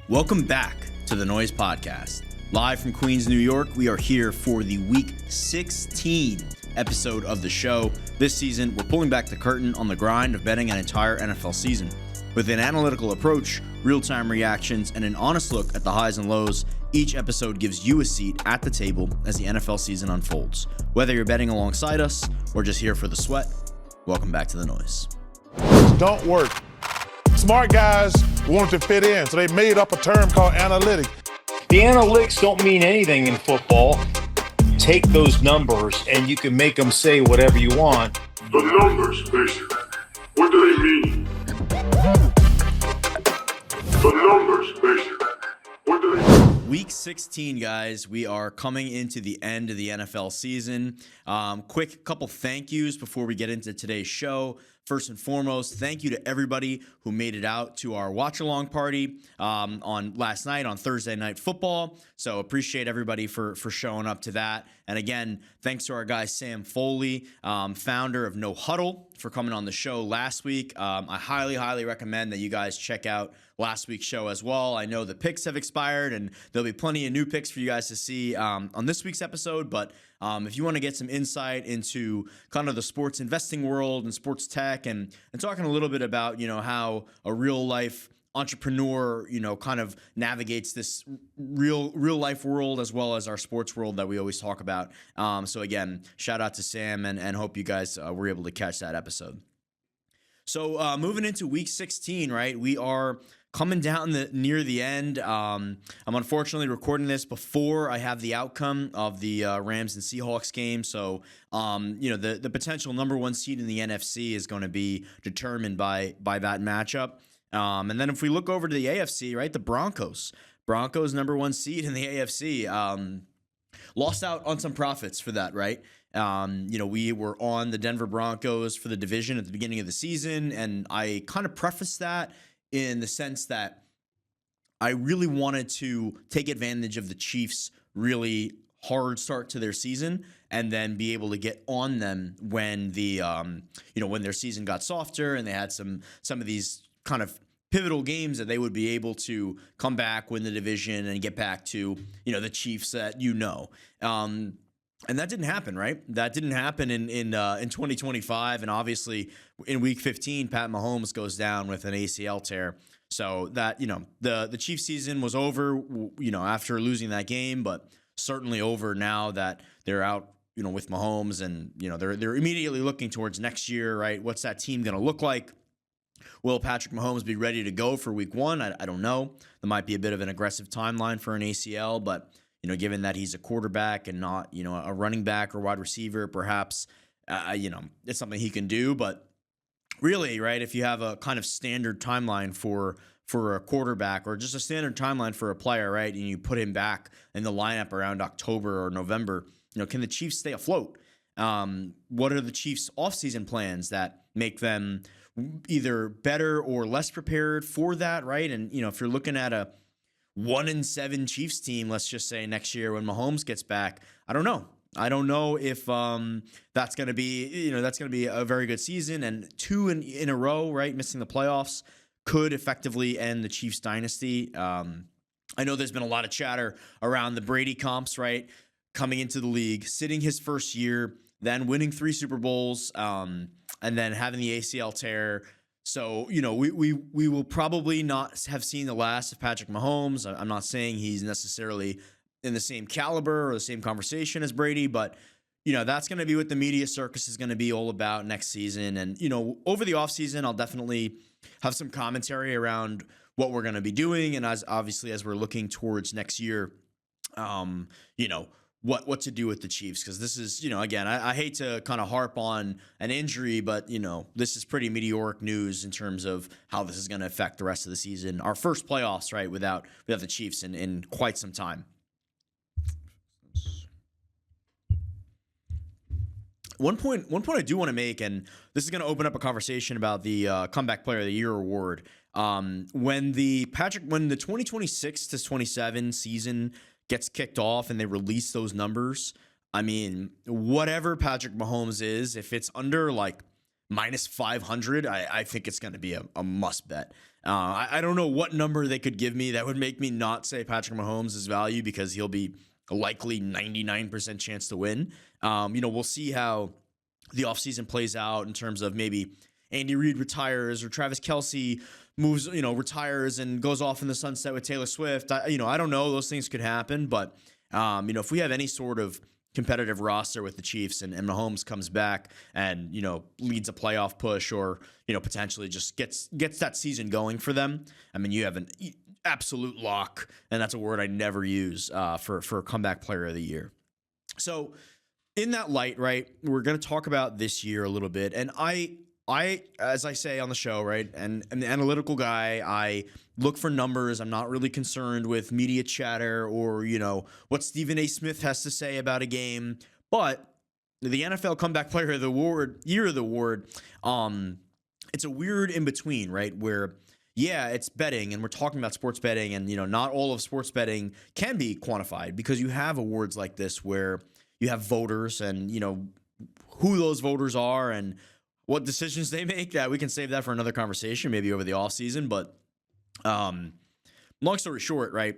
Welcome back to the Noise Podcast. Live from Queens, New York, we are here for the Week 16 episode of the show. This season, we're pulling back the curtain on the grind of betting an entire NFL season. With an analytical approach, real-time reactions, and an honest look at the highs and lows, each episode gives you a seat at the table as the NFL season unfolds. Whether you're betting alongside us or just here for the sweat, welcome back to the Noise. Don't work. Smart guys wanted to fit in, so they made up a term called analytics. The analytics don't mean anything in football. Take those numbers and you can make them say whatever you want. The numbers, basically. What do they mean? The numbers, basically. What do they mean? Week 16, guys. We are coming into the end of the NFL season. Quick couple thank yous before we get into today's show. First and foremost, thank you to everybody who made it out to our watch-along party on last night on Thursday Night Football. So appreciate everybody for showing up to that. And again, thanks to our guy Sam Foley, founder of No Huddle, for coming on the show last week. I highly recommend that you guys check out last week's show as well. I know the picks have expired, and there'll be plenty of new picks for you guys to see on this week's episode. But if you want to get some insight into kind of the sports investing world and sports tech and talking a little bit about, how a real life entrepreneur, kind of navigates this real life world as well as our sports world that we always talk about. So again, shout out to Sam and hope you guys were able to catch that episode. So moving into week 16, right, we are coming down near the end. I'm unfortunately recording this before I have the outcome of the Rams and Seahawks game. So, the potential number one seed in the NFC is going to be determined by that matchup. And then if we look over to the AFC, right, the Broncos number one seed in the AFC, lost out on some profits for that, right? We were on the Denver Broncos for the division at the beginning of the season, and I kind of prefaced that in the sense that I really wanted to take advantage of the Chiefs' really hard start to their season and then be able to get on them when when their season got softer and they had some of these kind of pivotal games that they would be able to come back, win the division, and get back to, the Chiefs that and that didn't happen, right? That didn't happen in 2025, and obviously in Week 15, Pat Mahomes goes down with an ACL tear. So that the Chiefs season was over, after losing that game, but certainly over now that they're out, with Mahomes, and they're immediately looking towards next year, right? What's that team going to look like? Will Patrick Mahomes be ready to go for Week 1? I don't know. There might be a bit of an aggressive timeline for an ACL, but given that he's a quarterback and not, a running back or wide receiver, perhaps, it's something he can do. But really, right, if you have a kind of standard timeline for a quarterback or just a standard timeline for a player, right, and you put him back in the lineup around October or November, can the Chiefs stay afloat? What are the Chiefs' offseason plans that make them either better or less prepared for that, right? And, if you're looking at a 1-7 Chiefs team, let's just say next year when Mahomes gets back, I don't know. I don't know if that's going to be, a very good season, and 2 in a row, right? Missing the playoffs could effectively end the Chiefs dynasty. I know there's been a lot of chatter around the Brady comps, right? Coming into the league, sitting his first year, then winning 3 Super Bowls, and then having the ACL tear. So, we will probably not have seen the last of Patrick Mahomes. I'm not saying he's necessarily in the same caliber or the same conversation as Brady, but, that's going to be what the media circus is going to be all about next season. And, over the offseason, I'll definitely have some commentary around what we're going to be doing. And as we're looking towards next year, what to do with the Chiefs, because this is, again, I hate to kind of harp on an injury, but, this is pretty meteoric news in terms of how this is going to affect the rest of the season. Our first playoffs, right, without the Chiefs in quite some time. One point I do want to make, and this is going to open up a conversation about the Comeback Player of the Year award. When the 2026 to 27 season gets kicked off and they release those numbers, I mean, whatever Patrick Mahomes is, if it's under like minus 500, I think it's going to be a must bet. I don't know what number they could give me that would make me not say Patrick Mahomes is value because he'll be a likely 99% chance to win. We'll see how the offseason plays out in terms of maybe Andy Reid retires or Travis Kelce moves, retires and goes off in the sunset with Taylor Swift. I don't know. Those things could happen. But, if we have any sort of competitive roster with the Chiefs and Mahomes comes back and, leads a playoff push or, potentially just gets that season going for them. I mean, you have an absolute lock, and that's a word I never use for comeback player of the year. So in that light, right, we're going to talk about this year a little bit. And I, as I say on the show, right, and I'm the analytical guy, I look for numbers. I'm not really concerned with media chatter or, what Stephen A. Smith has to say about a game. But the NFL Comeback Player of the Year of the award, it's a weird in between, right, where yeah, it's betting, and we're talking about sports betting, and not all of sports betting can be quantified because you have awards like this where you have voters and who those voters are and what decisions they make. That we can save that for another conversation, maybe over the offseason. But long story short, right,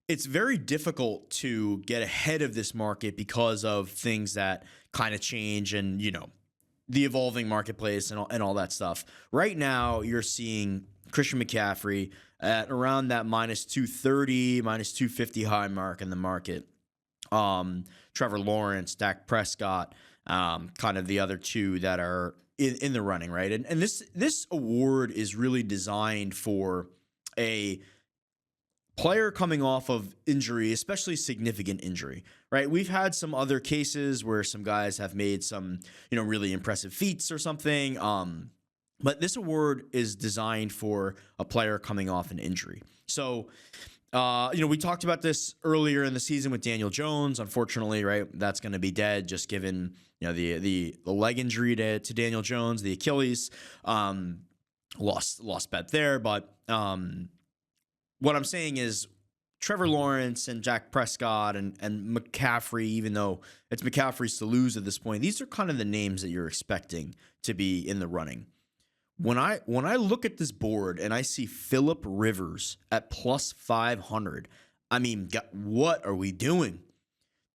it's very difficult to get ahead of this market because of things that kind of change and the evolving marketplace and all that stuff. Right now, you're seeing Christian McCaffrey at around that minus 230, minus 250 high mark in the market. Trevor Lawrence, Dak Prescott, kind of the other two that are in the running, right? And this award is really designed for a player coming off of injury, especially significant injury, right? We've had some other cases where some guys have made some, really impressive feats or something. But this award is designed for a player coming off an injury. So, we talked about this earlier in the season with Daniel Jones. Unfortunately, right, that's going to be dead just given, the leg injury to Daniel Jones, the Achilles. Lost bet there. But what I'm saying is Trevor Lawrence and Dak Prescott and McCaffrey, even though it's McCaffrey's to lose at this point, these are kind of the names that you're expecting to be in the running. When I look at this board and I see Phillip Rivers at plus 500, I mean, what are we doing?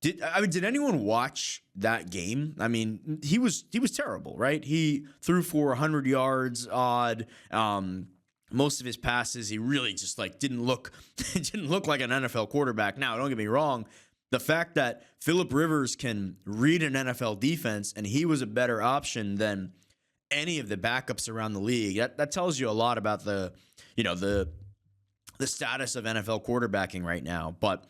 Did anyone watch that game? I mean, he was terrible, right? He threw for 100 yards odd. Most of his passes, he really just didn't look like an NFL quarterback. Now, don't get me wrong. The fact that Phillip Rivers can read an NFL defense and he was a better option than any of the backups around the league, that tells you a lot about the status of NFL quarterbacking right now. But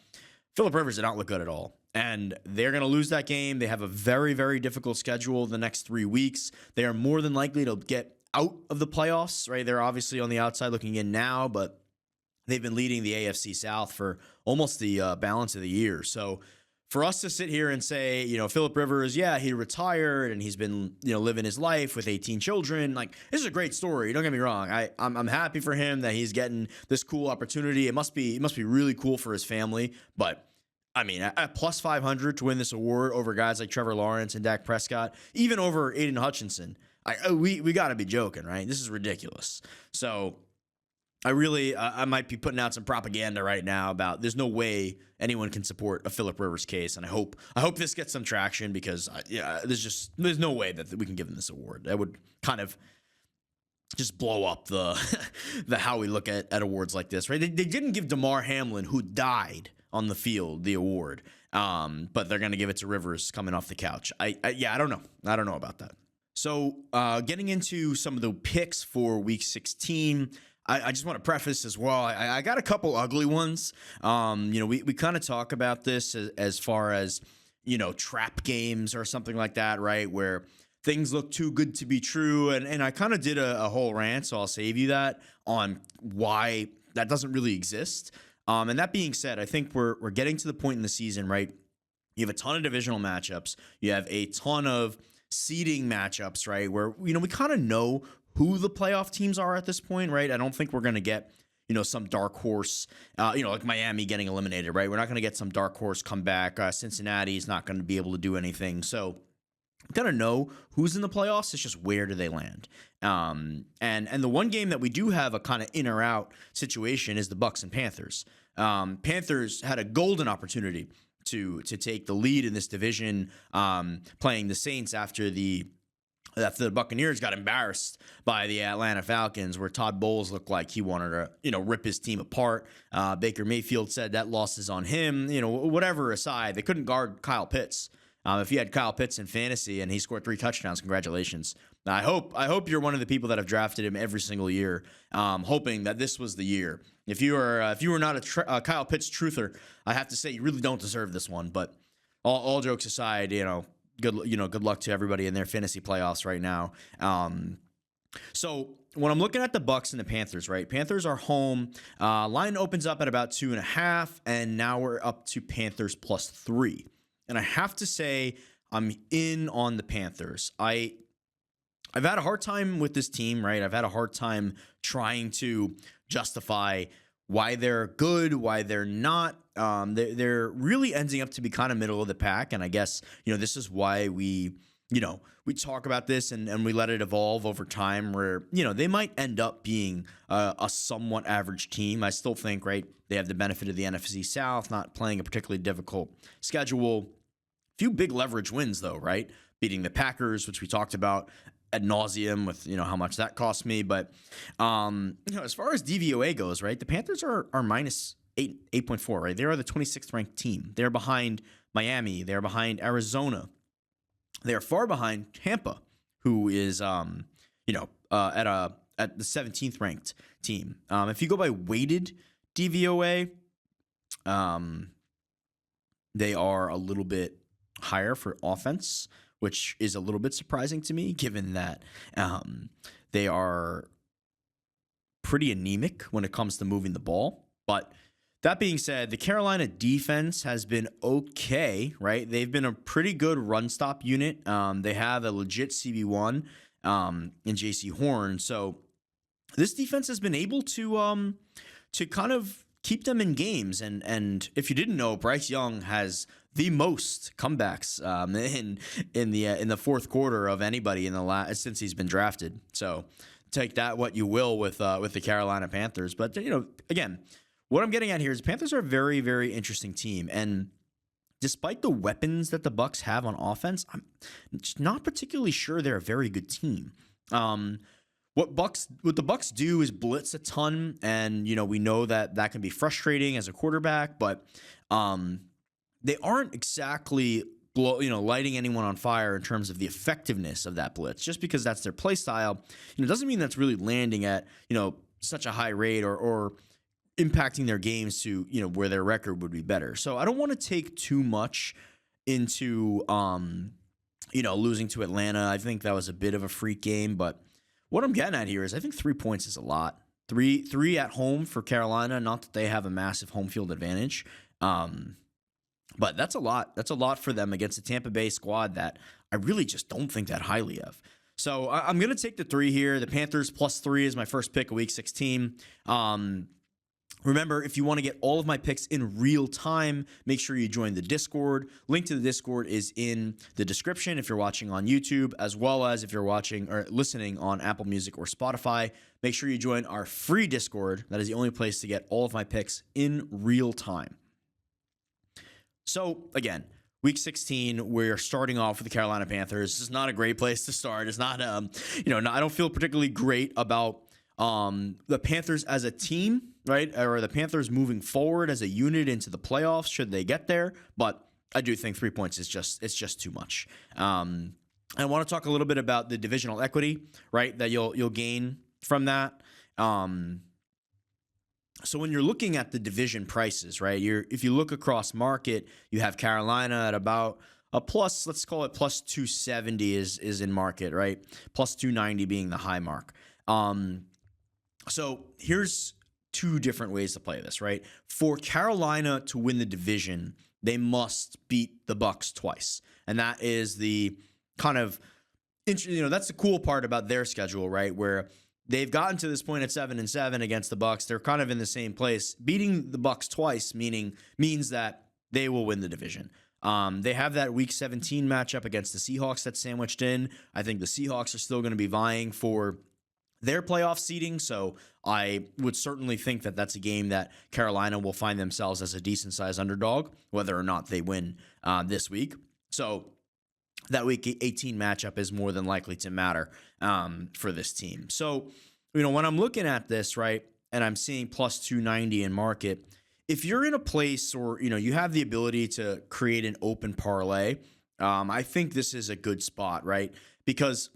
Phillip Rivers did not look good at all. And they're going to lose that game. They have a very, very difficult schedule the next 3 weeks. They are more than likely to get out of the playoffs, right? They're obviously on the outside looking in now, but they've been leading the AFC South for almost the balance of the year. So for us to sit here and say, Phillip Rivers, yeah, he retired and he's been, living his life with 18 children. This is a great story. Don't get me wrong. I'm happy for him that he's getting this cool opportunity. It must be really cool for his family. But I mean, at plus 500 to win this award over guys like Trevor Lawrence and Dak Prescott, even over Aiden Hutchinson, we got to be joking, right? This is ridiculous. So I might be putting out some propaganda right now about there's no way anyone can support a Phillip Rivers case, and I hope this gets some traction because there's no way that we can give him this award. That would kind of just blow up the how we look at awards like this, right? They didn't give Damar Hamlin, who died on the field, the award, but they're going to give it to Rivers coming off the couch. I don't know. I don't know about that. So getting into some of the picks for Week 16. I just want to preface as well. I got a couple ugly ones. We kind of talk about this as far as, trap games or something like that, right? Where things look too good to be true. And I kind of did a whole rant, so I'll save you that on why that doesn't really exist. And that being said, I think we're getting to the point in the season, right? You have a ton of divisional matchups. You have a ton of seeding matchups, right? Where, we kind of know who the playoff teams are at this point, right? I don't think we're going to get, some dark horse, like Miami getting eliminated, right? We're not going to get some dark horse comeback. Cincinnati's not going to be able to do anything. So kind of know who's in the playoffs. It's just where do they land. And the one game that we do have a kind of in or out situation is the Bucks and Panthers. Panthers had a golden opportunity to take the lead in this division, playing the Saints after the Buccaneers got embarrassed by the Atlanta Falcons, where Todd Bowles looked like he wanted to, rip his team apart. Baker Mayfield said that loss is on him. Whatever aside, they couldn't guard Kyle Pitts. If you had Kyle Pitts in fantasy and he scored 3 touchdowns, congratulations. I hope you're one of the people that have drafted him every single year, hoping that this was the year. If you were not a Kyle Pitts truther, I have to say you really don't deserve this one. But all jokes aside, good luck to everybody in their fantasy playoffs right now. So when I'm looking at the Bucks and the Panthers, right? Panthers are home. Line opens up at about 2.5, and now we're up to Panthers +3. And I have to say, I'm in on the Panthers. I've had a hard time with this team, right? I've had a hard time trying to justify why they're good, why they're not. They're really ending up to be kind of middle of the pack. And I guess, this is why we talk about this and we let it evolve over time where, they might end up being a somewhat average team. I still think, right, they have the benefit of the NFC South, not playing a particularly difficult schedule. Few big leverage wins, though, right? Beating the Packers, which we talked about ad nauseum with, how much that cost me. But, as far as DVOA goes, right, the Panthers are minus 8.4, right? They are the 26th ranked team. They're behind Miami. They're behind Arizona. They are far behind Tampa, who is, at the 17th ranked team. If you go by weighted DVOA, they are a little bit higher for offense, which is a little bit surprising to me, given that they are pretty anemic when it comes to moving the ball. But that being said, the Carolina defense has been okay, right? They've been a pretty good run stop unit. They have a legit CB1 in JC Horn. So this defense has been able to kind of keep them in games. And if you didn't know, Bryce Young has the most comebacks in the fourth quarter of anybody since he's been drafted. So take that what you will with the Carolina Panthers. But again, what I'm getting at here is Panthers are a very, very interesting team. And despite the weapons that the Bucks have on offense, I'm just not particularly sure they're a very good team. What the Bucks do is blitz a ton, and we know that can be frustrating as a quarterback, but they aren't exactly lighting anyone on fire in terms of the effectiveness of that blitz. Just because that's their play style, doesn't mean that's really landing at such a high rate or impacting their games to where their record would be better. So I don't want to take too much into losing to Atlanta. I think that was a bit of a freak game, but what I'm getting at here is I think 3 points is a lot. Three at home for Carolina. Not that they have a massive home field advantage, but that's a lot. That's a lot for them against a Tampa Bay squad that I really just don't think that highly of. So I'm going to take the 3 here. The Panthers +3 is my first pick of Week 16. Remember, if you want to get all of my picks in real time, make sure you join the Discord. Link to the Discord is in the description if you're watching on YouTube, as well as if you're watching or listening on Apple Music or Spotify. Make sure you join our free Discord. That is the only place to get all of my picks in real time. So, again, Week 16, we're starting off with the Carolina Panthers. This is not a great place to start. It's not, I don't feel particularly great about the Panthers as a team, right? Or the Panthers moving forward as a unit into the playoffs should they get there. But I do think 3 points is just too much. I want to talk a little bit about the divisional equity, right? That you'll gain from that. So when you're looking at the division prices, right? If you look across market, you have Carolina at about a plus, let's call it plus 270 is in market, right? Plus 290 being the high mark. So here's 2 different ways to play this, right? For Carolina to win the division, they must beat the Bucks twice. And that is the kind of, that's the cool part about their schedule, right? Where they've gotten to this point at 7-7 against the Bucks. They're kind of in the same place. Beating the Bucks twice means that they will win the division. They have that Week 17 matchup against the Seahawks that's sandwiched in. I think the Seahawks are still going to be vying for their playoff seeding, so I would certainly think that that's a game that Carolina will find themselves as a decent-sized underdog, whether or not they win this week. So that Week 18 matchup is more than likely to matter for this team. So, when I'm looking at this, right, and I'm seeing plus 290 in market, if you're in a place or, you have the ability to create an open parlay, I think this is a good spot, right? Because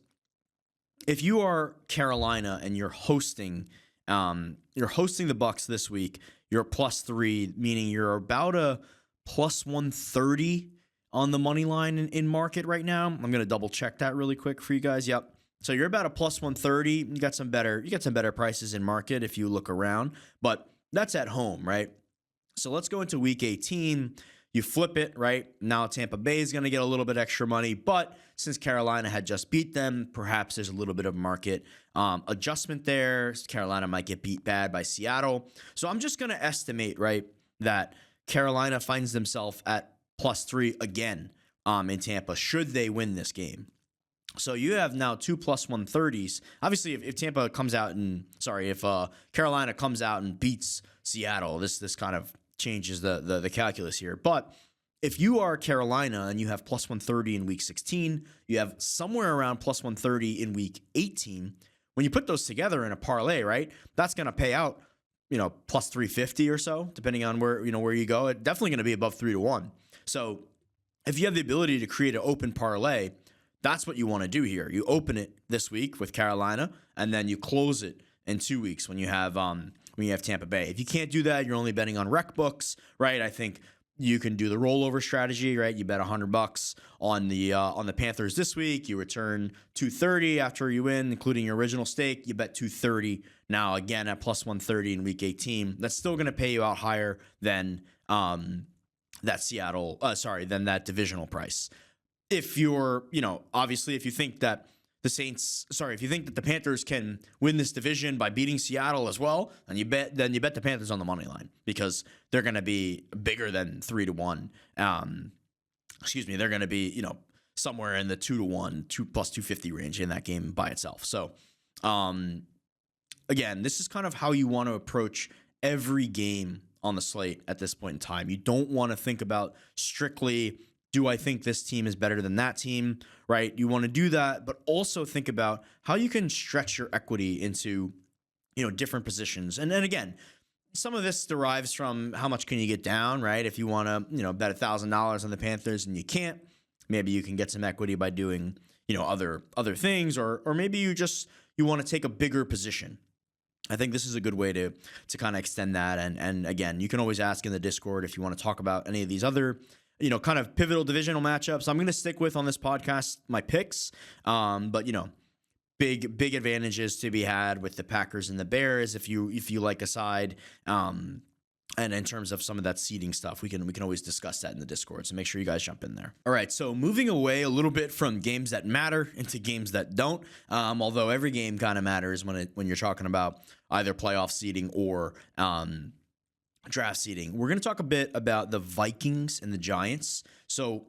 if you are Carolina and you're hosting the Bucs this week, you're plus 3, meaning you're about a plus 130 on the money line in market right now. I'm going to double check that really quick for you guys. Yep. So you're about a plus 130. You got some better prices in market if you look around, but that's at home, right? So let's go into Week 18. You flip it, right? Now Tampa Bay is going to get a little bit extra money, but since Carolina had just beat them, perhaps there's a little bit of market adjustment there. Carolina might get beat bad by Seattle. So I'm just going to estimate, right, that Carolina finds themselves at plus 3 again in Tampa should they win this game. So you have now 2 plus 130s. Obviously, if Tampa comes out if Carolina comes out and beats Seattle, this kind of changes the calculus here. But if you are Carolina and you have plus 130 in Week 16, you have somewhere around plus 130 in Week 18. When you put those together in a parlay, right, that's going to pay out, plus 350 or so, depending on where you go. It's definitely going to be above 3-1. So if you have the ability to create an open parlay, that's what you want to do here. You open it this week with Carolina, and then you close it in 2 weeks when you have Tampa Bay. If you can't do that, you're only betting on rec books, right? I think you can do the rollover strategy, right? You bet $100 on the Panthers this week. You return $230 after you win, including your original stake. You bet $230 now again at plus 130 in Week 18. That's still going to pay you out higher than that divisional price. If you're, obviously, if you think that the Panthers can win this division by beating Seattle as well, then you bet the Panthers on the money line because they're going to be bigger than 3-1. They're going to be, somewhere in the 2-1, 2 plus 250 range in that game by itself. So, again, this is kind of how you want to approach every game on the slate at this point in time. You don't want to think about strictly, do I think this team is better than that team, right? You want to do that, but also think about how you can stretch your equity into, different positions. And then again, some of this derives from how much can you get down, right? If you want to, bet $1,000 on the Panthers and you can't, maybe you can get some equity by doing, other things, or maybe you want to take a bigger position. I think this is a good way to kind of extend that. And again, you can always ask in the Discord if you want to talk about any of these other kind of pivotal divisional matchups. I'm going to stick with on this podcast my picks, but big advantages to be had with the Packers and the Bears if you like a side. And in terms of some of that seeding stuff, we can always discuss that in the Discord. So make sure you guys jump in there. All right, so moving away a little bit from games that matter into games that don't. Although every game kind of matters when you're talking about either playoff seeding or draft seeding. We're going to talk a bit about the Vikings and the Giants. So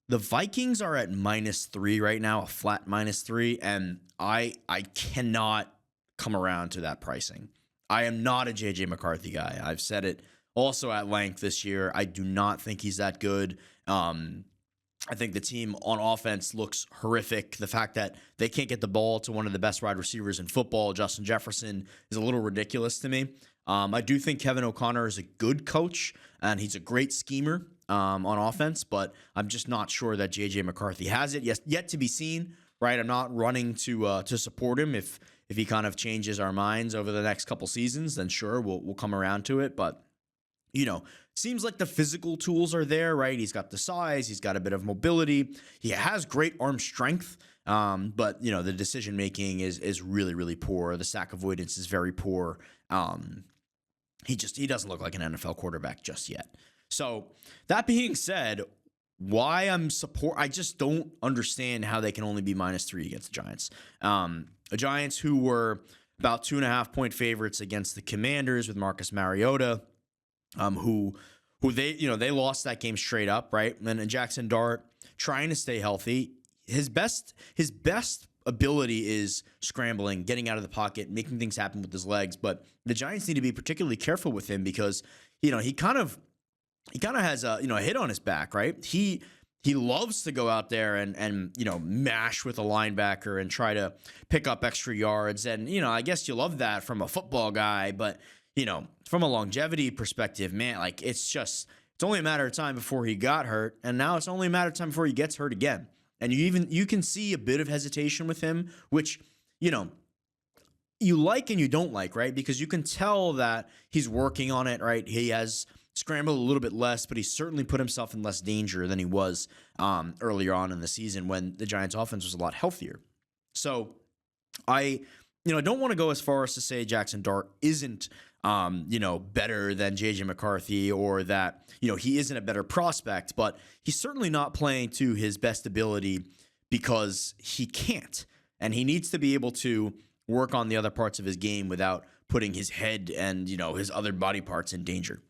the Vikings are at -3 right now, a flat -3, and I cannot come around to that pricing. I am not a JJ McCarthy guy. I've said it also at length this year. I do not think he's that good. I think the team on offense looks horrific. The fact that they can't get the ball to one of the best wide receivers in football, Justin Jefferson, is a little ridiculous to me. I do think Kevin O'Connor is a good coach, and he's a great schemer on offense, but I'm just not sure that JJ McCarthy has it. Yet to be seen, right? I'm not running to support him. If he kind of changes our minds over the next couple seasons, then sure, we'll come around to it. But, seems like the physical tools are there, right? He's got the size. He's got a bit of mobility. He has great arm strength. But, the decision-making is really, really poor. The sack avoidance is very poor. He doesn't look like an NFL quarterback just yet. So that being said, I just don't understand how they can only be -3 against the Giants. The Giants, who were about 2.5-point favorites against the Commanders with Marcus Mariota, who who they lost that game straight up, right? And Jackson Dart trying to stay healthy. His best ability is scrambling, getting out of the pocket, making things happen with his legs. But the Giants need to be particularly careful with him because, he kind of has a hit on his back, right? He loves to go out there and mash with a linebacker and try to pick up extra yards. And, I guess you love that from a football guy, but, from a longevity perspective, man, like it's only a matter of time before he got hurt. And now it's only a matter of time before he gets hurt again. And you can see a bit of hesitation with him, which, you like and you don't like, right? Because you can tell that he's working on it, right? He has scrambled a little bit less, but he's certainly put himself in less danger than he was earlier on in the season when the Giants offense was a lot healthier. So I don't want to go as far as to say Jackson Dart isn't, better than JJ McCarthy or that, he isn't a better prospect, but he's certainly not playing to his best ability because he can't. And he needs to be able to work on the other parts of his game without putting his head and, his other body parts in danger.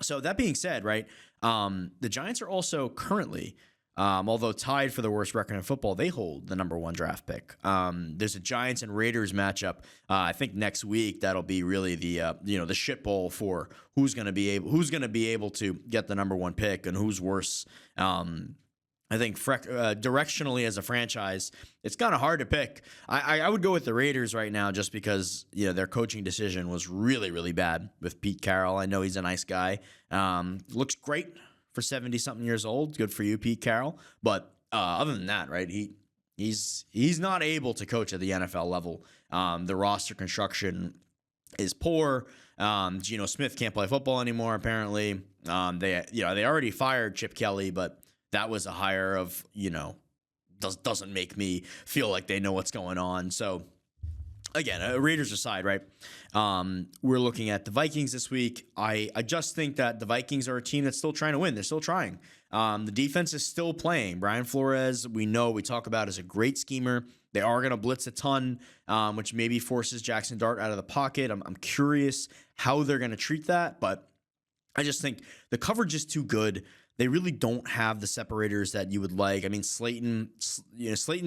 So that being said, right, the Giants are also currently, although tied for the worst record in football, they hold the number 1 draft pick. There's a Giants and Raiders matchup. I think next week that'll be really the shit bowl for who's going to be able to get the number 1 pick and who's worse. I think directionally as a franchise, it's kind of hard to pick. I would go with the Raiders right now just because their coaching decision was really, really bad with Pete Carroll. I know he's a nice guy. Looks great for 70-something years old. Good for you, Pete Carroll. But other than that, right, he's not able to coach at the NFL level. The roster construction is poor. Geno Smith can't play football anymore, apparently. They already fired Chip Kelly, but that was a hire of, doesn't make me feel like they know what's going on. So, again, Raiders aside, right? We're looking at the Vikings this week. I just think that the Vikings are a team that's still trying to win. They're still trying. The defense is still playing. Brian Flores, we talk about as a great schemer. They are going to blitz a ton, which maybe forces Jackson Dart out of the pocket. I'm curious how they're going to treat that, but I just think the coverage is too good. They really don't have the separators that you would like. I mean, Slayton's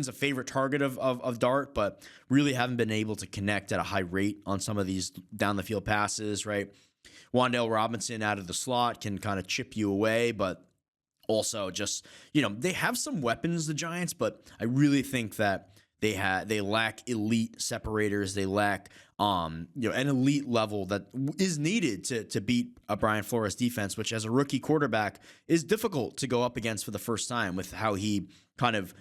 a favorite target of Dart, but really haven't been able to connect at a high rate on some of these down the field passes, right? Wan'Dale Robinson out of the slot can kind of chip you away, but also just, they have some weapons, the Giants, but I really think that they lack elite separators. They lack an elite level that is needed to beat a Brian Flores defense, which as a rookie quarterback is difficult to go up against for the first time with how he kind of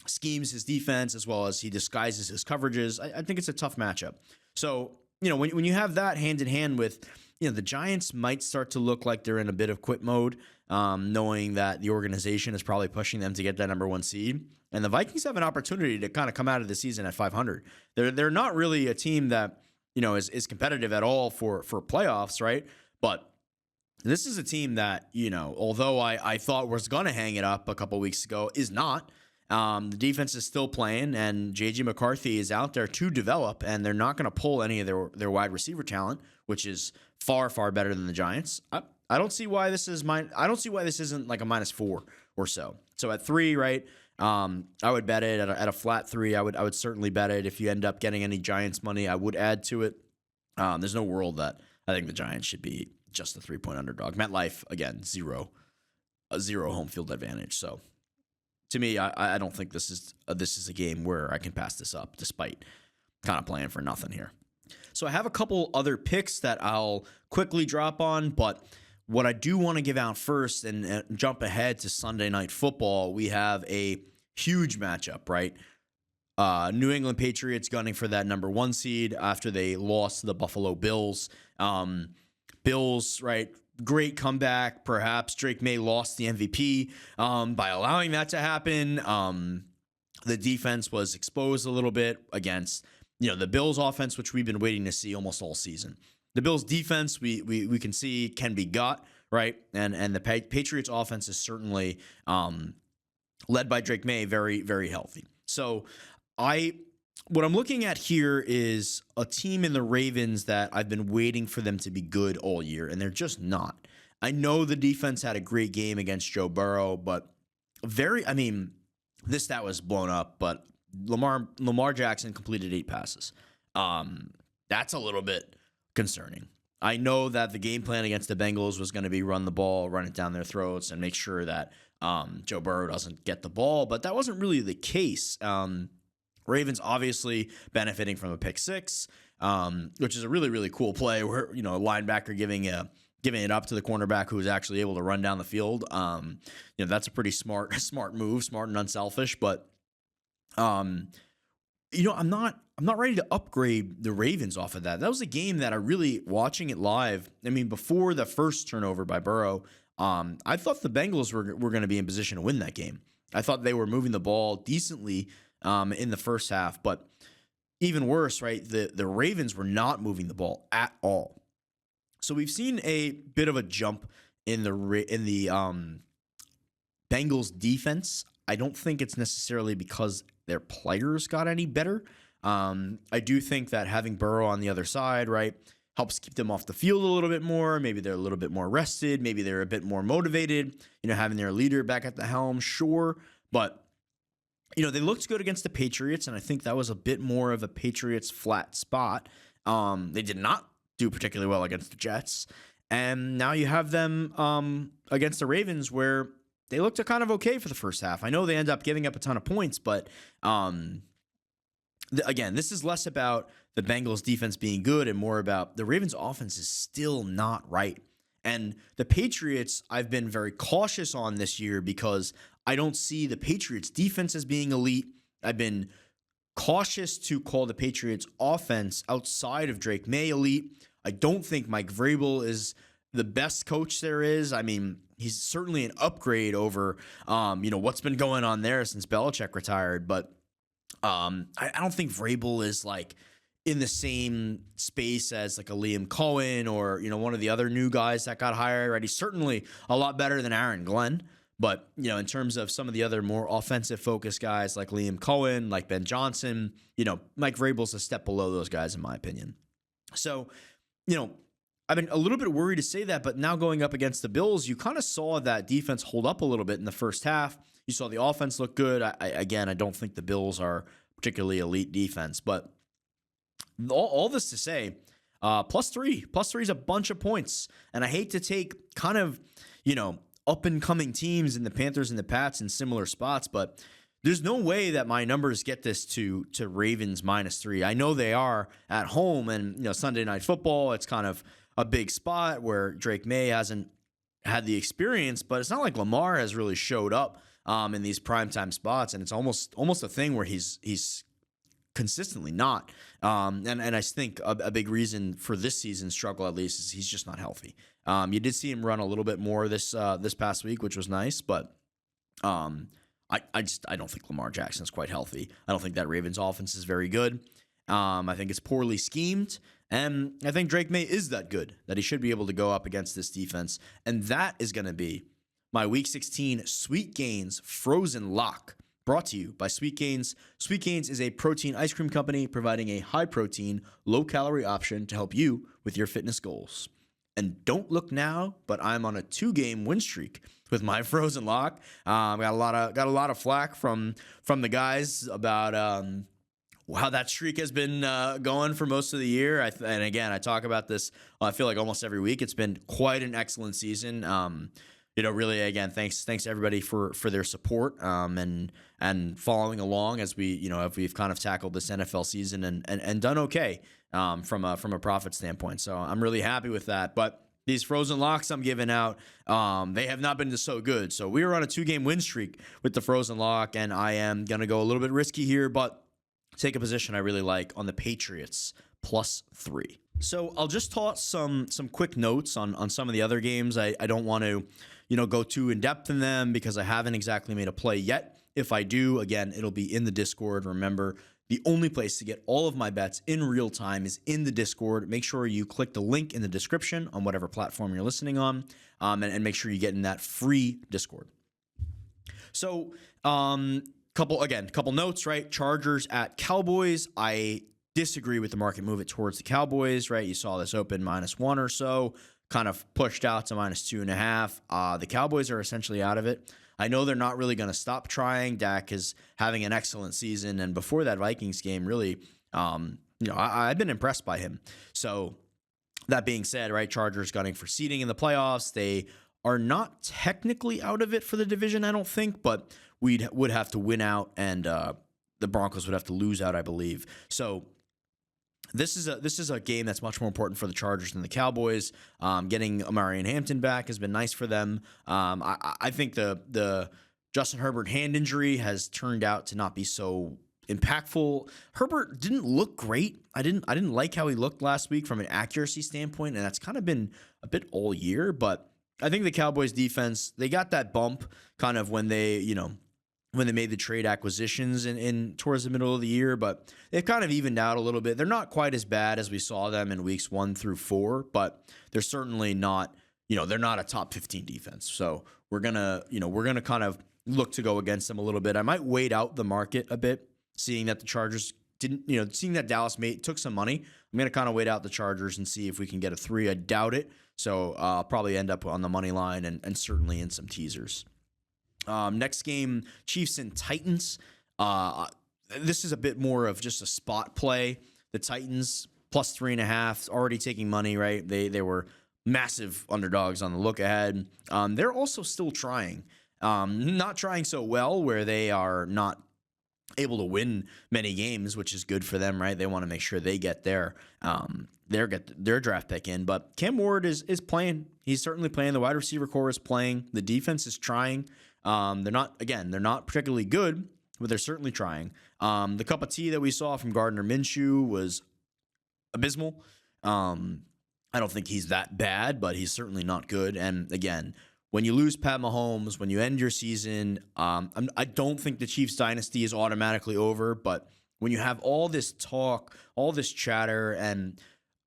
schemes his defense as well as he disguises his coverages. I think it's a tough matchup. So, when you have that hand in hand with, the Giants might start to look like they're in a bit of quit mode, knowing that the organization is probably pushing them to get that number 1 seed. And the Vikings have an opportunity to kind of come out of the season at 500. They're not really a team that, is competitive at all for playoffs, right? But this is a team that, although I thought was going to hang it up a couple weeks ago, is not. The defense is still playing, and J.J. McCarthy is out there to develop, and they're not going to pull any of their wide receiver talent, which is far, far better than the Giants. I don't see why this isn't like a -4 or so. So at 3, right? I would bet it at a flat 3. I would certainly bet it. If you end up getting any Giants money, I would add to it. There's no world that I think the Giants should be just a 3-point underdog. MetLife, again, a zero home field advantage. So to me, I don't think this is a game where I can pass this up, despite kind of playing for nothing here. So I have a couple other picks that I'll quickly drop on, but what I do want to give out first and jump ahead to Sunday Night Football, we have a huge matchup, right? New England Patriots gunning for that number 1 seed after they lost to the Buffalo Bills. Bills, right? Great comeback. Perhaps Drake May lost the MVP by allowing that to happen. The defense was exposed a little bit against, the Bills offense, which we've been waiting to see almost all season. The Bills defense, we can see can be got, right? And the Patriots offense is certainly led by Drake May, very, very healthy. So what I'm looking at here is a team in the Ravens that I've been waiting for them to be good all year, and they're just not. I know the defense had a great game against Joe Burrow, but this stat was blown up, but Lamar Jackson completed 8 passes. That's a little bit concerning. I know that the game plan against the Bengals was going to be run the ball, run it down their throats, and make sure that Joe Burrow doesn't get the ball, but that wasn't really the case. Ravens obviously benefiting from a pick six, which is a really, really cool play where, a linebacker giving it up to the cornerback who was actually able to run down the field. That's a pretty smart move, smart and unselfish, but I'm not ready to upgrade the Ravens off of that. That was a game that I really, watching it live, before the first turnover by Burrow, I thought the Bengals were going to be in position to win that game. I thought they were moving the ball decently in the first half, but even worse, right? The Ravens were not moving the ball at all. So we've seen a bit of a jump in the Bengals defense. I don't think it's necessarily because their players got any better. I do think that having Burrow on the other side, right, helps keep them off the field a little bit more. Maybe they're a little bit more rested. Maybe they're a bit more motivated. Having their leader back at the helm, sure. But, they looked good against the Patriots, and I think that was a bit more of a Patriots flat spot. They did not do particularly well against the Jets. And now you have them against the Ravens where they looked kind of okay for the first half. I know they end up giving up a ton of points, but again, this is less about the Bengals defense being good and more about the Ravens offense is still not right. And the Patriots, I've been very cautious on this year because I don't see the Patriots defense as being elite. I've been cautious to call the Patriots offense outside of Drake May elite. I don't think Mike Vrabel is the best coach there is. He's certainly an upgrade over, what's been going on there since Belichick retired. But I don't think Vrabel is like in the same space as like a Liam Cohen or, one of the other new guys that got hired, right? He's certainly a lot better than Aaron Glenn. But, in terms of some of the other more offensive focused guys like Liam Cohen, like Ben Johnson, Mike Vrabel's a step below those guys in my opinion. So, I've been a little bit worried to say that, but now going up against the Bills, you kind of saw that defense hold up a little bit in the first half. You saw the offense look good. I don't think the Bills are particularly elite defense, but all this to say, +3 is a bunch of points. And I hate to take kind of, up and coming teams in the Panthers and the Pats in similar spots, but there's no way that my numbers get this to Ravens -3. I know they are at home and, Sunday Night Football, it's kind of a big spot where Drake May hasn't had the experience, but it's not like Lamar has really showed up in these primetime spots, and it's almost a thing where he's consistently not. And I think a big reason for this season's struggle, at least, is he's just not healthy. You did see him run a little bit more this past week, which was nice, but I don't think Lamar Jackson is quite healthy. I don't think that Ravens offense is very good. I think it's poorly schemed, and I think Drake May is that good that he should be able to go up against this defense, and that is going to be my Week 16 Sweet Gains Frozen Lock, brought to you by Sweet Gains. Sweet Gains is a protein ice cream company providing a high-protein, low-calorie option to help you with your fitness goals. And don't look now, but I'm on a 2-game win streak with my Frozen Lock. Got a lot of flack from the guys about how that streak has been going for most of the year. And again, I talk about this, I feel like almost every week. It's been quite an excellent season. Really, again, thanks to everybody for their support and following along as we've kind of tackled this NFL season and done okay from a profit standpoint. So I'm really happy with that. But these Frozen Locks I'm giving out, they have not been so good. So we were on a 2-game win streak with the Frozen Lock, and I am going to go a little bit risky here, but take a position I really like on the Patriots +3. So I'll just toss some quick notes on some of the other games. I don't want to go too in depth in them because I haven't exactly made a play yet. If I do, again, it'll be in the Discord. Remember, the only place to get all of my bets in real time is in the Discord. Make sure you click the link in the description on whatever platform you're listening on, and make sure you get in that free Discord. So, couple notes, right? Chargers at Cowboys. I disagree with the market move it towards the Cowboys, right? You saw this open -1 or so. kind of pushed out to -2.5. The Cowboys are essentially out of it. I know they're not really going to stop trying. Dak is having an excellent season, and before that Vikings game, really, I've been impressed by him. So that being said, right, Chargers gunning for seeding in the playoffs. They are not technically out of it for the division, I don't think, but would have to win out, and the Broncos would have to lose out, I believe. So this is a game that's much more important for the Chargers than the Cowboys. Getting Amari and Hampton back has been nice for them. I think the Justin Herbert hand injury has turned out to not be so impactful. Herbert didn't look great. I didn't like how he looked last week from an accuracy standpoint, and that's kind of been a bit all year. But I think the Cowboys defense, they got that bump kind of when they made the trade acquisitions in towards the middle of the year, but they've kind of evened out a little bit. They're not quite as bad as we saw them in weeks 1 through 4, but they're certainly not, they're not a top 15 defense. So we're gonna kind of look to go against them a little bit. I might wait out the market a bit, seeing that the Chargers didn't, seeing that Dallas took some money. I'm gonna kind of wait out the Chargers and see if we can get a 3. I doubt it. So I'll probably end up on the money line and certainly in some teasers. Next game, Chiefs and Titans. This is a bit more of just a spot play. The Titans plus 3.5, already taking money, right? They were massive underdogs on the look ahead. They're also still trying. Not trying so well where they are not able to win many games, which is good for them, right? They want to make sure they get their draft pick in. But Cam Ward is playing. He's certainly playing. The wide receiver core is playing. The defense is trying. They're not particularly good, but they're certainly trying. The cup of tea that we saw from Gardner Minshew was abysmal. I don't think he's that bad, but he's certainly not good. And again, when you lose Pat Mahomes, when you end your season, I don't think the Chiefs dynasty is automatically over, but when you have all this talk, all this chatter, and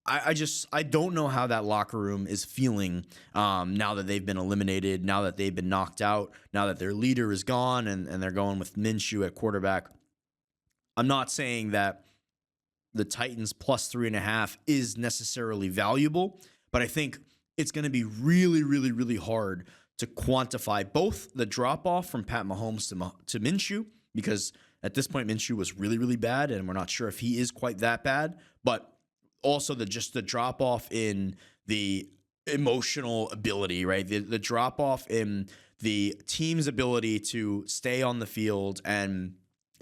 I don't know how that locker room is feeling now that they've been eliminated, now that they've been knocked out, now that their leader is gone and they're going with Minshew at quarterback. I'm not saying that the Titans plus 3.5 is necessarily valuable, but I think it's going to be really, really, really hard to quantify both the drop-off from Pat Mahomes to Minshew, because at this point Minshew was really, really bad, and we're not sure if he is quite that bad, but also the drop-off in the emotional ability, right? The drop-off in the team's ability to stay on the field and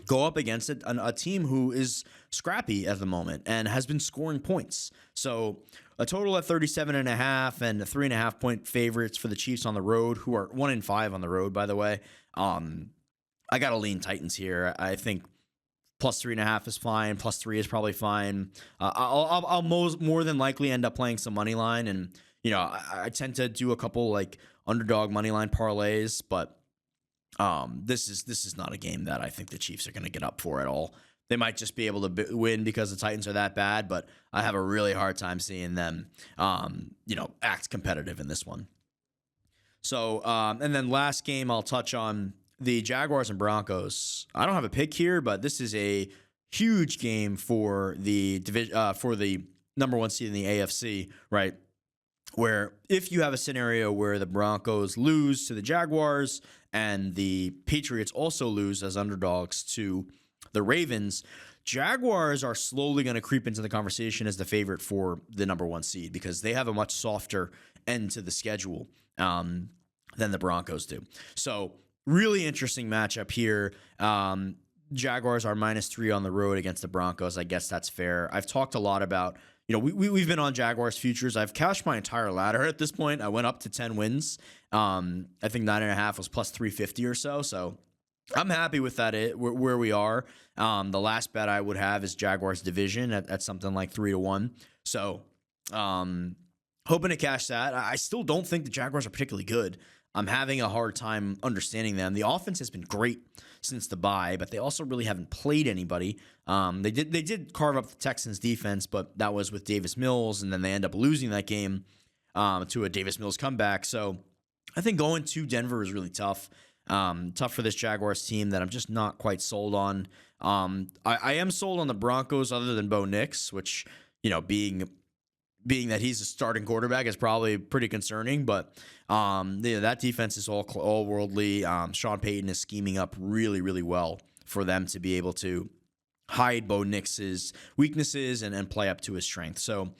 go up against a team who is scrappy at the moment and has been scoring points. So a total at 37.5 and 3.5 point favorites for the Chiefs on the road, who are 1-5 on the road, by the way. I got to lean Titans here. I think plus 3.5 is fine. Plus 3 is probably fine. I'll more than likely end up playing some money line, and I tend to do a couple like underdog money line parlays, but this is not a game that I think the Chiefs are going to get up for at all. They might just be able to win because the Titans are that bad, but I have a really hard time seeing them, act competitive in this one. So, and then last game I'll touch on the Jaguars and Broncos. I don't have a pick here, but this is a huge game for the number 1 seed in the AFC, right? Where if you have a scenario where the Broncos lose to the Jaguars and the Patriots also lose as underdogs to the Ravens, Jaguars are slowly going to creep into the conversation as the favorite for the number 1 seed because they have a much softer end to the schedule than the Broncos do. So really interesting matchup here. Jaguars are -3 on the road against the Broncos. I guess that's fair. I've talked a lot about, we've been on Jaguars futures. I've cashed my entire ladder at this point. I went up to 10 wins. I think 9.5 was plus 350 or so. So I'm happy with that. Where we are. The last bet I would have is Jaguars division at something like 3-1. So hoping to cash that. I still don't think the Jaguars are particularly good. I'm having a hard time understanding them. The offense has been great since the bye, but they also really haven't played anybody. They did carve up the Texans defense, but that was with Davis Mills, and then they end up losing that game to a Davis Mills comeback. So I think going to Denver is really tough. Tough for this Jaguars team that I'm just not quite sold on. I am sold on the Broncos other than Bo Nix, which, being being that he's a starting quarterback is probably pretty concerning, but that defense is all worldly. Sean Payton is scheming up really, really well for them to be able to hide Bo Nix's weaknesses and play up to his strength. So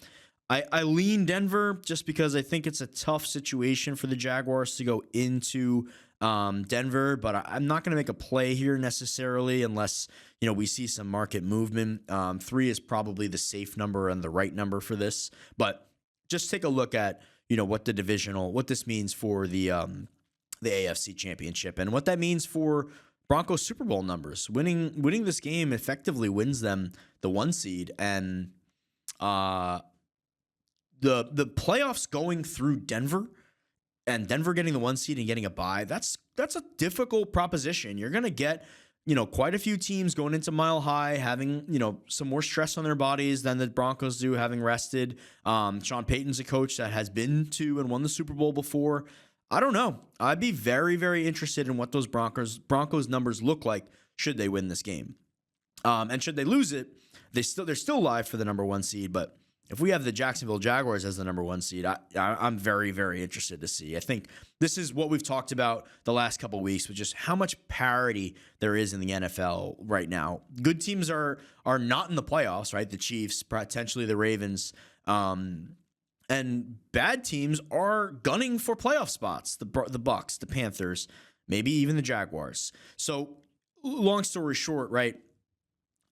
I lean Denver just because I think it's a tough situation for the Jaguars to go into Denver, but I'm not going to make a play here necessarily unless, we see some market movement. 3 is probably the safe number and the right number for this, but just take a look at, what this means for the AFC Championship and what that means for Broncos Super Bowl numbers. Winning this game effectively wins them the 1 seed, and the playoffs going through Denver and Denver getting the 1 seed and getting a bye, that's a difficult proposition. You're going to get, quite a few teams going into Mile High having, some more stress on their bodies than the Broncos do, having rested. Sean Payton's a coach that has been to and won the Super Bowl before. I don't know. I'd be very, very interested in what those Broncos numbers look like should they win this game. And should they lose it, they're still live for the number 1 seed, but if we have the Jacksonville Jaguars as the number 1 seed, I'm very, very interested to see. I think this is what we've talked about the last couple of weeks, with just how much parity there is in the NFL right now. Good teams are not in the playoffs, right? The Chiefs, potentially the Ravens, and bad teams are gunning for playoff spots. The Bucs, the Panthers, maybe even the Jaguars. So, long story short, right?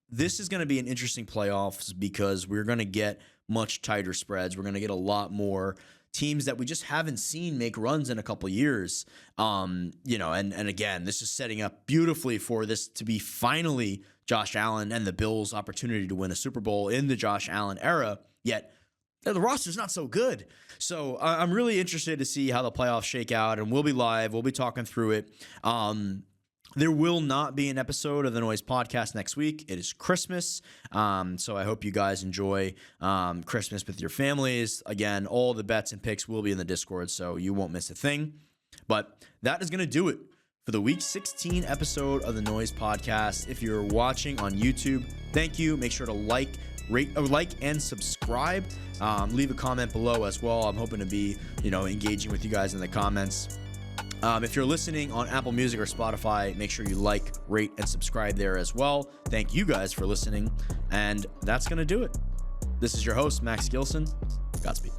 This is going to be an interesting playoffs because we're going to get much tighter spreads. We're going to get a lot more teams that we just haven't seen make runs in a couple years. And again, this is setting up beautifully for this to be finally Josh Allen and the Bills' opportunity to win a Super Bowl in the Josh Allen era. Yet the roster's not so good. So I'm really interested to see how the playoffs shake out, and we'll be live. We'll be talking through it. There will not be an episode of the Noise Podcast next week. It is Christmas, so I hope you guys enjoy Christmas with your families. Again, all the bets and picks will be in the Discord, so you won't miss a thing. But that is going to do it for the Week 16 episode of the Noise Podcast. If you're watching on YouTube, thank you. Make sure to like and subscribe. Leave a comment below as well. I'm hoping to be, engaging with you guys in the comments. If you're listening on Apple Music or Spotify, make sure you like, rate, and subscribe there as well. Thank you guys for listening, and that's going to do it. This is your host, Max Gilson. Godspeed.